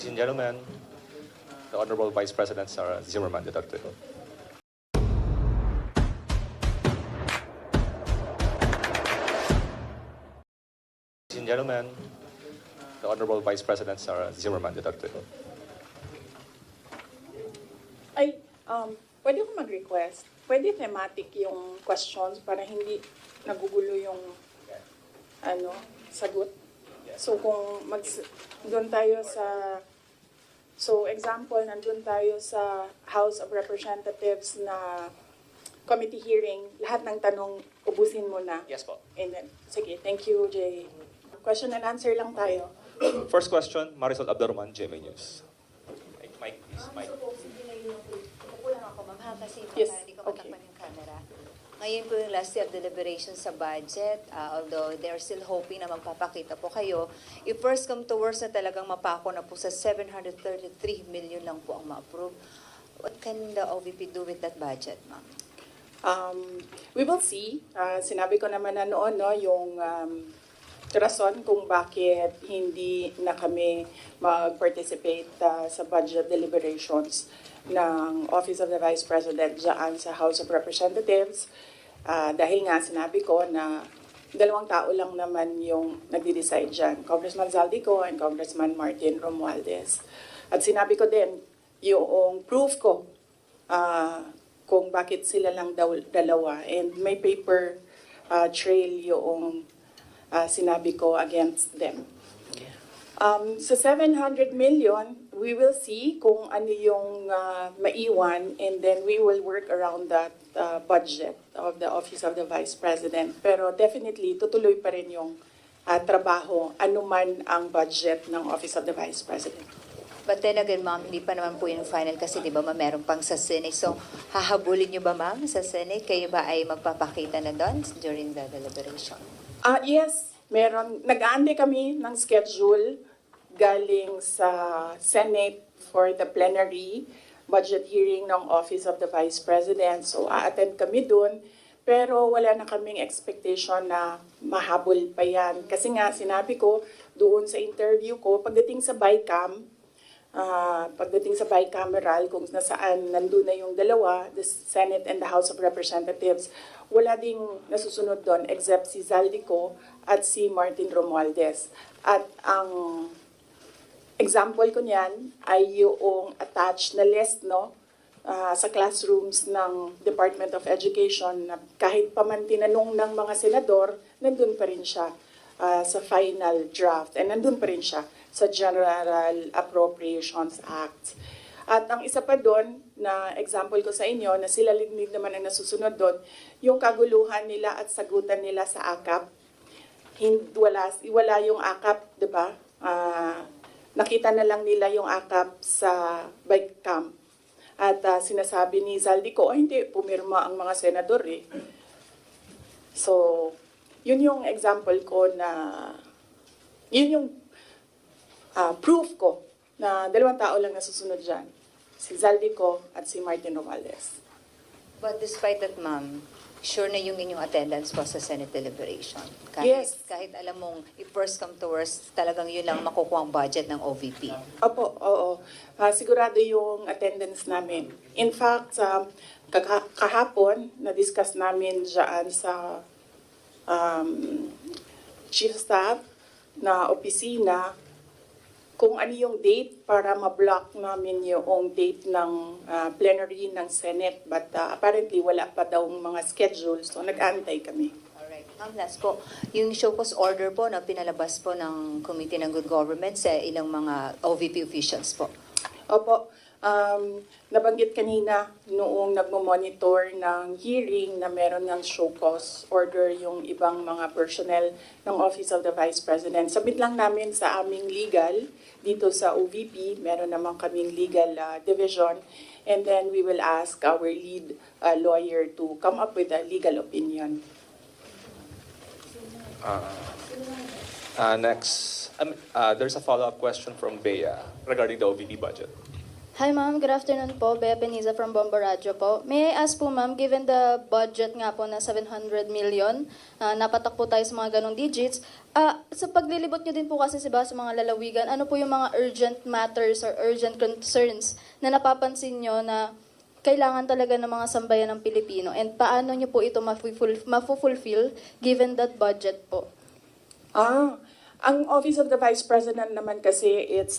Ladies and gentlemen, the Honorable Vice President Sara Zimmerman Duterte. Ladies and gentlemen, the Honorable Vice President Sara Zimmerman Duterte. Ay, pwede ko mag-request. Pwede thematic yung questions para hindi nagugulo yung sagot. So kung doon tayo sa example, nandun tayo sa House of Representatives na committee hearing, lahat ng tanong ubusin mo na. Yes po. And then, sige, thank you, Jay. Question and answer lang tayo. First question, Marisol Abdurrahman, GMA News. Mike, please, Mike. Upo lang ako, ma'am, ha? Kasi Yes, para hindi ko okay. matakpan yung camera. Ngayon po yung last day of deliberations sa budget, although they're still hoping na magpapakita po kayo. If first come to worst na talagang mapako na po sa 733 million lang po ang ma-approve, what can the OVP do with that budget, ma'am? We will see. Sinabi ko naman na noon, yung rason kung bakit hindi na kami mag-participate sa budget deliberations ng Office of the Vice President dyan sa House of Representatives. Dahil nga sinabi ko na dalawang tao lang naman yung nagde-decide dyan, Congressman Zaldico and Congressman Martin Romualdez. At sinabi ko din yung proof ko kung bakit sila lang dalawa. And may paper trail yung sinabi ko against them. Sa 700 million, we will see kung ano yung maiwan, and then we will work around that budget of the Office of the Vice President. Pero definitely, tutuloy pa rin yung trabaho, anuman ang budget ng Office of the Vice President. But then again, ma'am, hindi pa naman po yung final kasi di ba, ma'am, meron pang sa Senate. So, hahabulin nyo ba, ma'am, sa Senate? Kayo ba ay magpapakita na doon during the deliberation? Yes, meron. Nag-aantay kami ng schedule galing sa Senate for the plenary budget hearing ng Office of the Vice President. So, a-attend kami dun. Pero wala na kaming expectation na mahabol pa yan. Kasi nga, sinabi ko doon sa interview ko, pagdating sa bicameral, kung nasaan nandun na yung dalawa, the Senate and the House of Representatives, wala ding nasusunod doon except si Zaldico at si Martin Romualdez. At ang example ko niyan ay yung attached na list sa classrooms ng Department of Education na kahit pa man tinanong ng mga senador, nandun pa rin siya sa final draft and nandun pa rin siya sa General Appropriations Act. At ang isa pa doon na example ko sa inyo na sila lignig naman ang nasusunod doon, yung kaguluhan nila at sagutan nila sa AKAP. Wala yung AKAP, di ba? Nakita na lang nila yung AKAP sa bike camp. At sinasabi ni Zaldico, hindi, pumirma ang mga senador eh. So, yun yung example ko na, yun yung proof ko na dalawang tao lang nasusunod dyan. Si Zaldico at si Martin Romualdez. But despite that, ma'am, sure na yung inyong attendance po sa Senate deliberation. Yes. Kahit alam mong if first come to worst, talagang yun lang makukuha ang budget ng OVP. Opo, oo. Sigurado yung attendance namin. In fact, kahapon, na-discuss namin dyan sa Chief Staff na opisina kung ano yung date para ma-block namin yung date ng plenary ng Senate. But apparently, wala pa daw mga schedule, so nag-antay kami. Alright. Ma'am, last po, yung show cause order po na pinalabas po ng Committee ng Good Government sa ilang mga OVP officials po. Opo, nabanggit kanina noong nagmo-monitor ng hearing na meron ng show cause order yung ibang mga personnel ng Office of the Vice President. Sabit lang namin sa aming legal dito sa OVP, meron naman kaming legal division, and then we will ask our lead lawyer to come up with a legal opinion. Next, there's a follow-up question from Bea regarding the OVP budget. Hi ma'am, good afternoon po. Bea Peniza from Bomba Radyo po. May I ask po ma'am, given the budget nga po na 700 million, napatak po tayo sa mga ganong digits, sa paglilibot nyo din po kasi sa mga lalawigan, ano po yung mga urgent matters or urgent concerns na napapansin nyo na kailangan talaga ng mga sambayan ng Pilipino? And paano nyo po ito mafu-fulfill given that budget po? Ang Office of the Vice President naman kasi, it's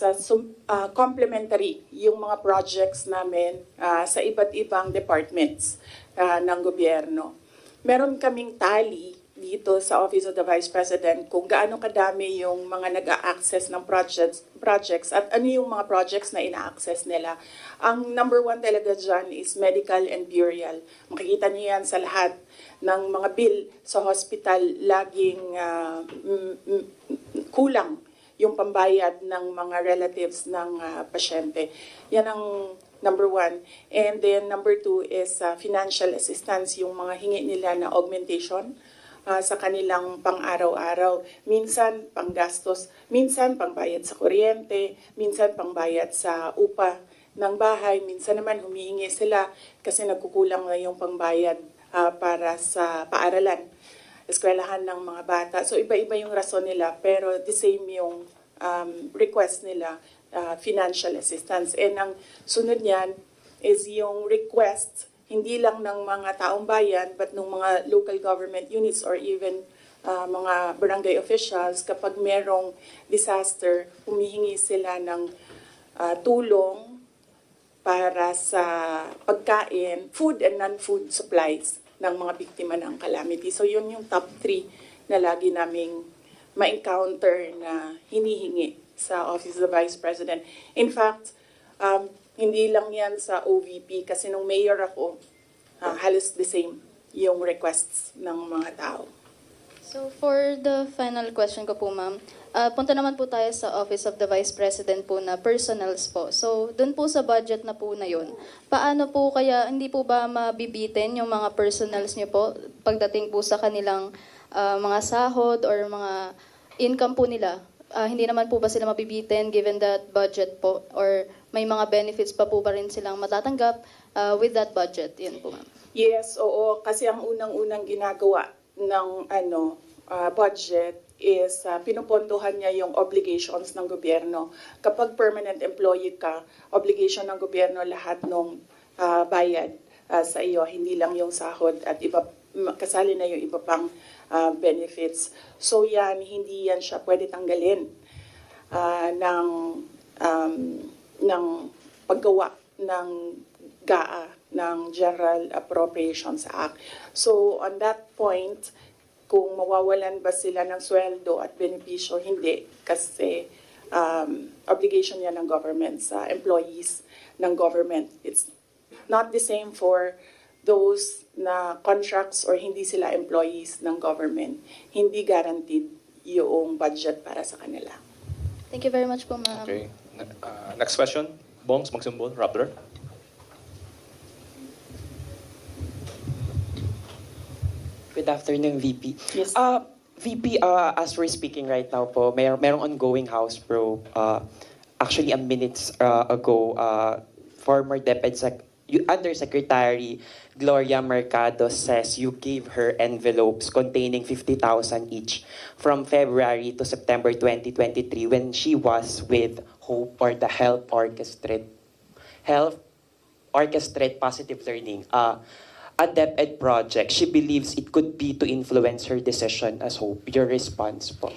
complementary yung mga projects namin sa iba't ibang departments ng gobyerno. Meron kaming tally dito sa Office of the Vice President kung gaano kadami yung mga nag-a-access ng projects at ano yung mga projects na ina-access nila. Ang number one talaga dyan is medical and burial. Makikita niyo yan sa lahat ng mga bill sa hospital, laging kulang yung pambayad ng mga relatives ng pasyente. Yan ang number one. And then number two is financial assistance, yung mga hingi nila na augmentation sa kanilang pang-araw-araw. Minsan panggastos, minsan pangbayad sa kuryente, minsan pangbayad sa upa ng bahay, minsan naman humihingi sila kasi nagkukulang na yung pangbayad para sa paaralan, eskwelahan ng mga bata. So iba-iba yung rason nila, pero the same yung request nila, financial assistance. And ang sunod niyan is yung request hindi lang ng mga taong bayan, but ng mga local government units or even mga barangay officials. Kapag merong disaster, humihingi sila ng tulong para sa pagkain, food and non-food supplies ng mga biktima ng calamity. So yun yung top 3 na lagi naming ma-encounter na hinihingi sa Office of the Vice President. In fact, hindi lang yan sa OVP kasi nung mayor ako, halos the same yung requests ng mga tao. So for the final question ko po ma'am, punta naman po tayo sa Office of the Vice President po na personals po. So dun po sa budget na po na yun, paano po kaya, hindi po ba mabibitin yung mga personals nyo po pagdating po sa kanilang mga sahod or mga income po nila? Hindi naman po ba sila mabibitin given that budget po? Or may mga benefits pa po ba rin silang matatanggap with that budget? Yun po, ma'am. Yes, oo. Kasi ang unang-unang ginagawa ng budget is pinupondohan niya yung obligations ng gobyerno. Kapag permanent employee ka, obligation ng gobyerno lahat ng bayad sa iyo, hindi lang yung sahod at iba, kasali na yung iba pang benefits. So yan, hindi yan siya pwede tanggalin ng paggawa ng GAA, ng General Appropriations Act. So on that point, kung mawawalan ba sila ng sweldo at benepisyo, hindi. Kasi obligation yan ng government sa employees ng government. It's not the same for those na contracts or hindi sila employees ng government. Hindi guaranteed yung budget para sa kanila. Thank you very much po, ma'am. Okay. Next question. Bongs Magsumbol, Rappler. Good afternoon, VP. Yes. VP, as we're speaking right now po, merong ongoing House probe. Actually, minutes ago, former Undersecretary Gloria Mercado says you gave her envelopes containing 50,000 each from February to September 2023 when she was with HOPE, or the Health Orchestrate Positive Learning. A DepEd project. She believes it could be to influence her decision as HOPE. Your response po?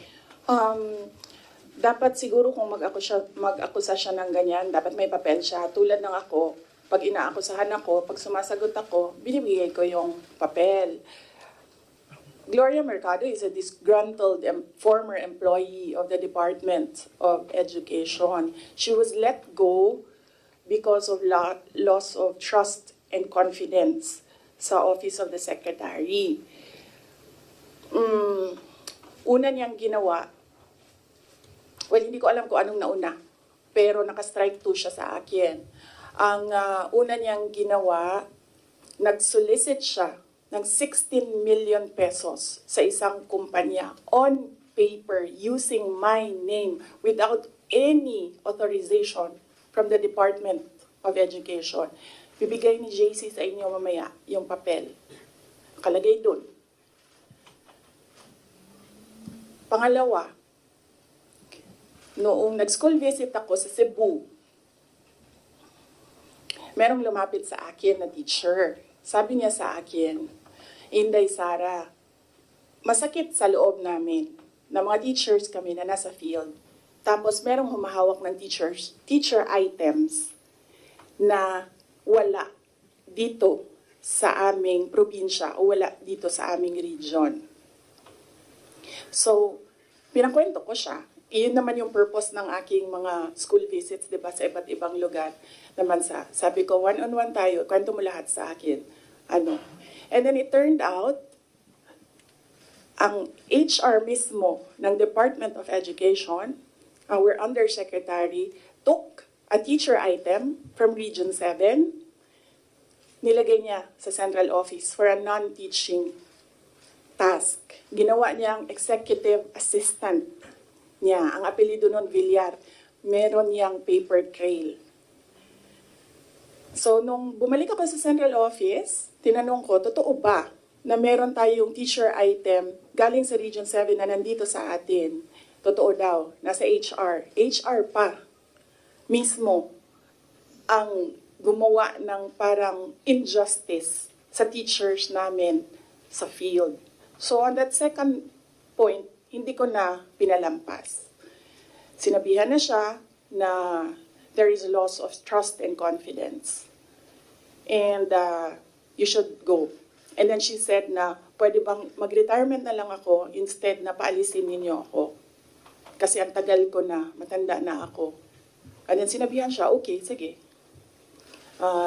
Dapat siguro kung mag-akusa siya ng ganyan, dapat may papel siya. Tulad ng ako, pag inaakusahan ako, pag sumasagot ako, binibigay ko yung papel. Gloria Mercado is a disgruntled former employee of the Department of Education. She was let go because of loss of trust and confidence sa Office of the Secretary. Una niyang ginawa, well, hindi ko alam kung anong nauna, pero naka-strike 2 siya sa akin. Ang una niyang ginawa, nag-solicit siya ng 16 million pesos sa isang kumpanya on paper using my name without any authorization from the Department of Education. Bibigay ni JC sa inyo mamaya yung papel. Nakalagay dun. Pangalawa, noong nag-school visit ako sa Cebu, merong lumapit sa akin na teacher. Sabi niya sa akin, Inday Sara, masakit sa loob namin na mga teachers kami na nasa field. Tapos merong humahawak ng teacher items na wala dito sa aming probinsya o wala dito sa aming region. So, pinakwento ko siya. Iyon naman yung purpose ng aking mga school visits, di ba, sa iba't ibang lugar naman sabi ko, one-on-one tayo, kwento mo lahat sa akin. And then it turned out, ang HR mismo ng Department of Education, our undersecretary, took a teacher item from Region 7, nilagay niya sa central office for a non-teaching task. Ginawa niyang executive assistant niya. Ang apelido nun, Villar. Meron niyang paper trail. So, nung bumalik ako sa central office, tinanong ko, totoo ba na meron tayong teacher item galing sa Region 7 na nandito sa atin? Totoo daw, nasa HR. HR pa mismo ang gumawa ng parang injustice sa teachers namin sa field. So on that second point, hindi ko na pinalampas. Sinabihan na siya na there is a loss of trust and confidence. And you should go. And then she said na, pwede bang mag-retirement na lang ako instead na paalisin ninyo ako. Kasi ang tagal ko na, matanda na ako. And then sinabihan siya, okay, sige.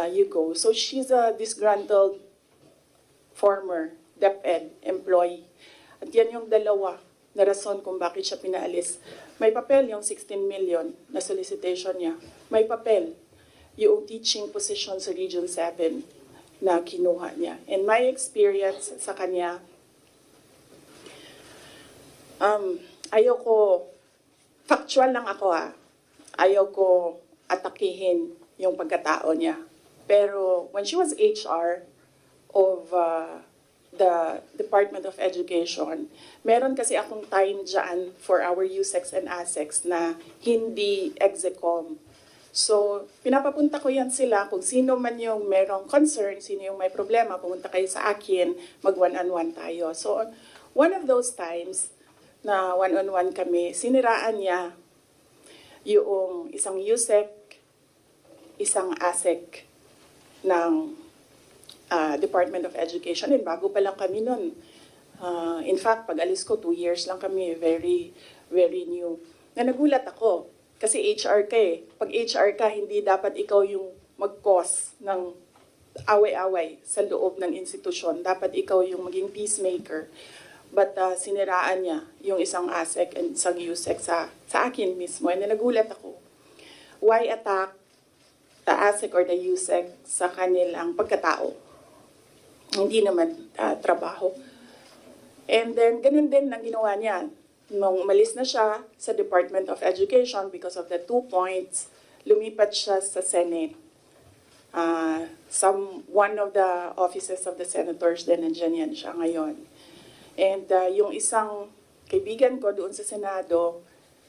You go. So she's a disgruntled former DepEd employee. At yan yung dalawa na rason kung bakit siya pinaalis. May papel yung 16 million na solicitation niya. May papel yung teaching position sa Region 7 na kinuha niya. And my experience sa kanya, ayoko, factual lang ako ayoko atakihin yung pagkatao niya. Pero when she was HR of the Department of Education, meron kasi akong time dyan for our USEX and ASEX na hindi execom. So, pinapapunta ko yan sila kung sino man yung merong concern, sino yung may problema, pumunta kayo sa akin, mag one-on-one tayo. So, one of those times na one-on-one kami, siniraan niya yung isang USEC, isang ASEC ng Department of Education. And bago pa lang kami nun. In fact, pag alis ko, 2 years lang kami, very, very new. Na nagulat ako. Kasi HR ka eh. Pag HR ka, hindi dapat ikaw yung mag-cause ng away-away sa loob ng institusyon. Dapat ikaw yung maging peacemaker. But siniraan niya yung isang ASEC and isang USEC sa akin mismo. And nagulat ako. Why attack the ASEC or the USEC sa kanilang pagkatao? Hindi naman trabaho. And then, ganun din ang ginawa niya. Nung umalis na siya sa Department of Education because of the 2 points, lumipat siya sa Senate. One of the offices of the senators din, nandiyan yan siya ngayon. And yung isang kaibigan ko doon sa Senado,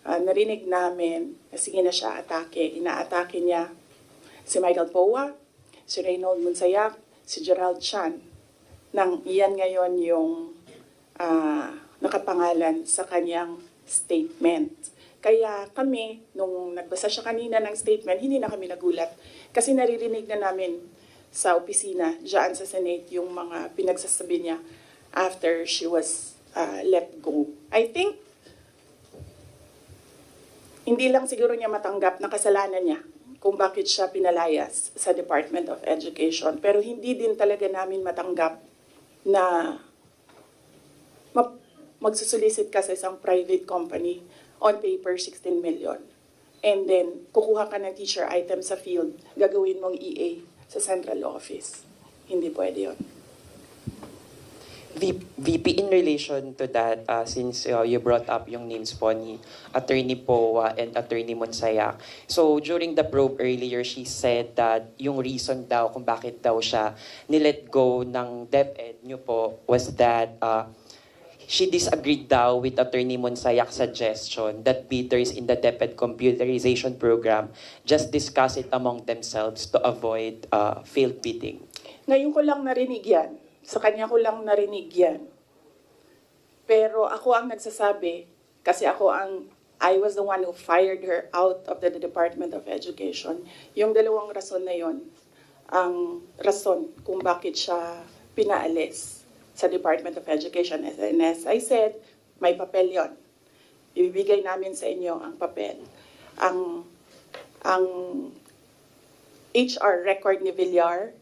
narinig namin na sige na siya atake. Inaatake niya si Michael Poa, si Reynold Monsayak, si Gerald Chan. Nang iyan ngayon yung nakapangalan sa kanyang statement. Kaya kami, nung nagbasa siya kanina ng statement, hindi na kami nagulat. Kasi naririnig na namin sa opisina, dyan sa Senate, yung mga pinagsasabi niya after she was let go. I think, hindi lang siguro niya matanggap na kasalanan niya kung bakit siya pinalayas sa Department of Education. Pero hindi din talaga namin matanggap na magsusolicit ka sa isang private company on paper 16 million. And then, kukuha ka ng teacher item sa field, gagawin mong EA sa central office. Hindi pwede yun. VP, in relation to that, since you brought up yung names po ni Attorney Poa and Attorney Monsayak. So during the probe earlier, she said that yung reason daw kung bakit daw siya nilet go ng DepEd nyo po was that she disagreed daw with Attorney Monsayak's suggestion that bidders in the DepEd computerization program just discuss it among themselves to avoid failed bidding. Ngayon ko lang narinig yan. Sa kanya ko lang narinig yan. Pero ako ang nagsasabi, kasi I was the one who fired her out of the Department of Education. Yung dalawang rason na yon, ang rason kung bakit siya pinaalis sa Department of Education. And as I said, may papel yon. Ibibigay namin sa inyo ang papel. Ang HR record ni Villar,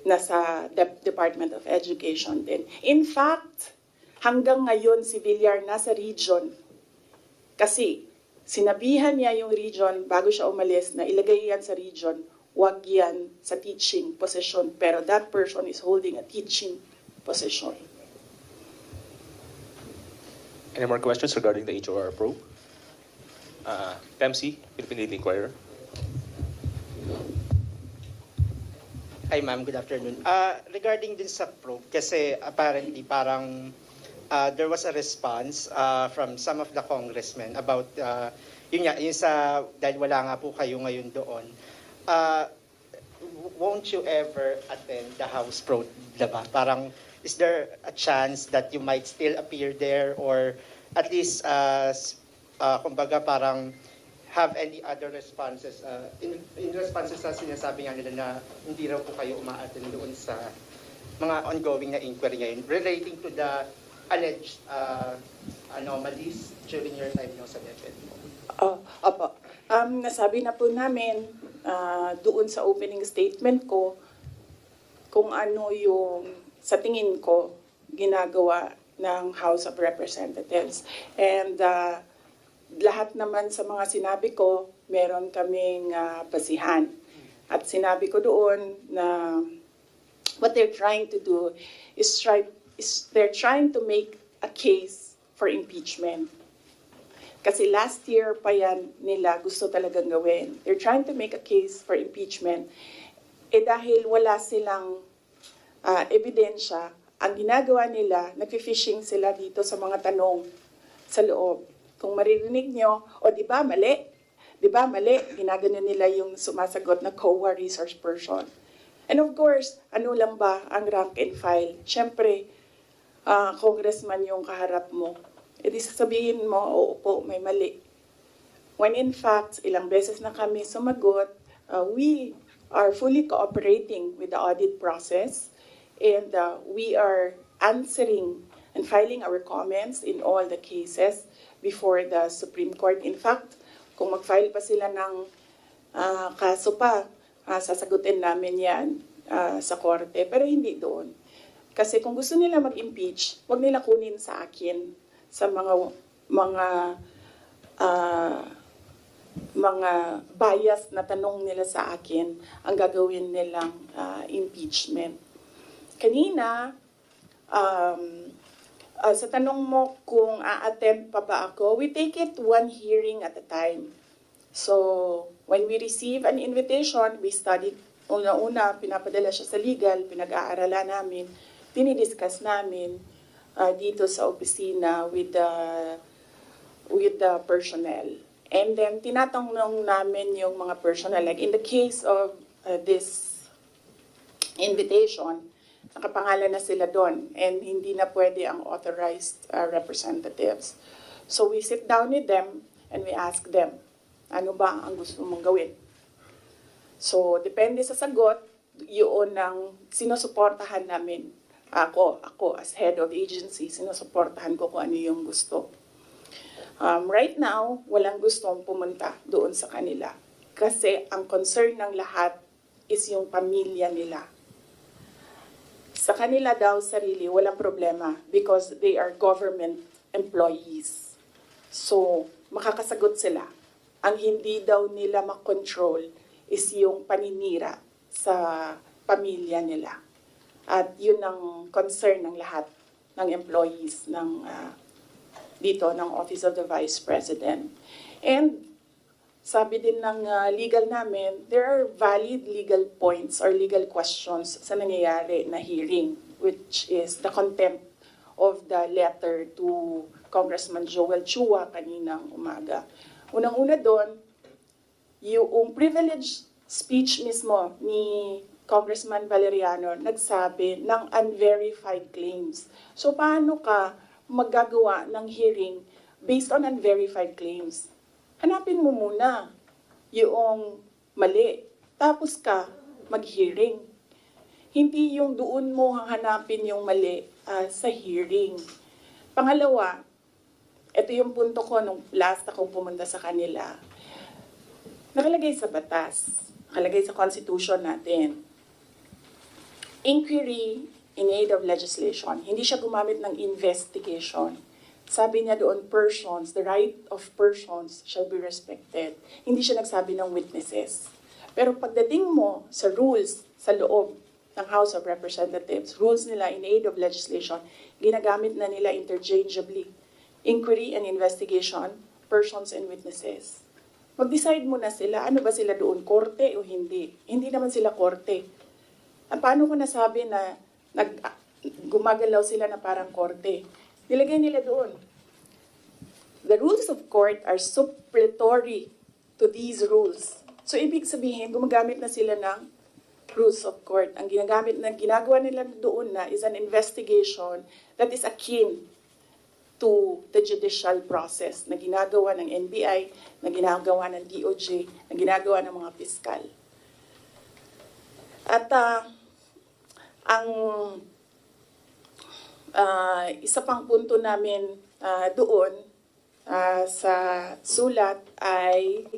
nasa Department of Education din. In fact, hanggang ngayon si Villar nasa region. Kasi sinabihan niya yung region bago siya umalis na ilagay yan sa region, wag yan sa teaching position. Pero that person is holding a teaching position. Any more questions regarding the HOR probe? MC, Philippine Daily Inquirer. Hi ma'am, good afternoon. Regarding din sa probe, kasi apparently parang there was a response from some of the congressmen about, yun sa, dahil wala nga po kayo ngayon doon, won't you ever attend the House probe, diba? Parang, is there a chance that you might still appear there or at least, kumbaga parang, have any other responses in responses sa sinasabi nga nila na hindi raw po kayo umaattend doon sa mga ongoing na inquiry ngayon relating to the alleged anomalies during your time sa DepEd? Opo. Nasabi na po namin doon sa opening statement ko kung ano yung sa tingin ko ginagawa ng House of Representatives. And lahat naman sa mga sinabi ko, meron kaming basihan. At sinabi ko doon na what they're trying to do is they're trying to make a case for impeachment. Kasi last year pa yan nila gusto talagang gawin. They're trying to make a case for impeachment. Dahil wala silang ebidensya, ang ginagawa nila, nag-fishing sila dito sa mga tanong sa loob. Kung maririnig nyo, di ba mali? Di ba mali? Ginagano nila yung sumasagot na COA resource person. And of course, ano lang ba ang rank and file? Siyempre, congressman yung kaharap mo. Di sasabihin mo, oo po, may mali. When in fact, ilang beses na kami sumagot, we are fully cooperating with the audit process and we are answering and filing our comments in all the cases before the Supreme Court. In fact, kung mag-file pa sila ng kaso pa, sasagutin namin yan sa korte. Pero hindi doon. Kasi kung gusto nila mag-impeach, wag nila kunin sa akin sa mga bias na tanong nila sa akin ang gagawin nilang impeachment. Kanina, sa tanong mo kung a-attend pa ba ako, we take it one hearing at a time. So, when we receive an invitation, we study, una-una, pinapadala siya sa legal, pinag-aaralan namin, dinidiscuss namin dito sa opisina with the personnel. And then, tinatanong namin yung mga personnel. Like in the case of this invitation, nakapangalan na sila doon and hindi na pwede ang authorized representatives. So we sit down with them and we ask them, ano ba ang gusto mong gawin? So depende sa sagot, yun ang sinusuportahan namin. Ako as head of agency, sinusuportahan ko kung ano yung gusto. Right now, walang gustong pumunta doon sa kanila. Kasi ang concern ng lahat is yung pamilya nila. Sa kanila daw sarili, walang problema because they are government employees. So, makakasagot sila. Ang hindi daw nila makontrol is yung paninira sa pamilya nila. At yun ang concern ng lahat ng employees ng dito ng Office of the Vice President. And sabi din ng legal namin, there are valid legal points or legal questions sa nangyayari na hearing, which is the contempt of the letter to Congressman Joel Chua kaninang umaga. Unang-una doon, yung privileged speech mismo ni Congressman Valeriano nagsabi ng unverified claims. So paano ka maggagawa ng hearing based on unverified claims? Hanapin mo muna yung mali, tapos ka mag-hearing. Hindi yung doon mo hanapin yung mali sa hearing. Pangalawa, ito yung punto ko nung last akong pumunta sa kanila. Nakalagay sa batas, nakalagay sa constitution natin. Inquiry in aid of legislation. Hindi siya gumamit ng investigation. Sabi niya doon, persons, the right of persons shall be respected. Hindi siya nagsabi ng witnesses. Pero pagdating mo sa rules sa loob ng House of Representatives, rules nila in aid of legislation, ginagamit na nila interchangeably. Inquiry and investigation, persons and witnesses. Mag-decide muna sila, ano ba sila doon, korte o hindi. Hindi naman sila korte. Paano ko nasabi na gumagalaw sila na parang korte? Nilagay nila doon. The rules of court are suppletory to these rules. So, ibig sabihin, gumagamit na sila ng rules of court. Ang ginagawa nila doon na is an investigation that is akin to the judicial process na ginagawa ng NBI, na ginagawa ng DOJ, na ginagawa ng mga piskal. At ang isa pang punto namin doon sa sulat ay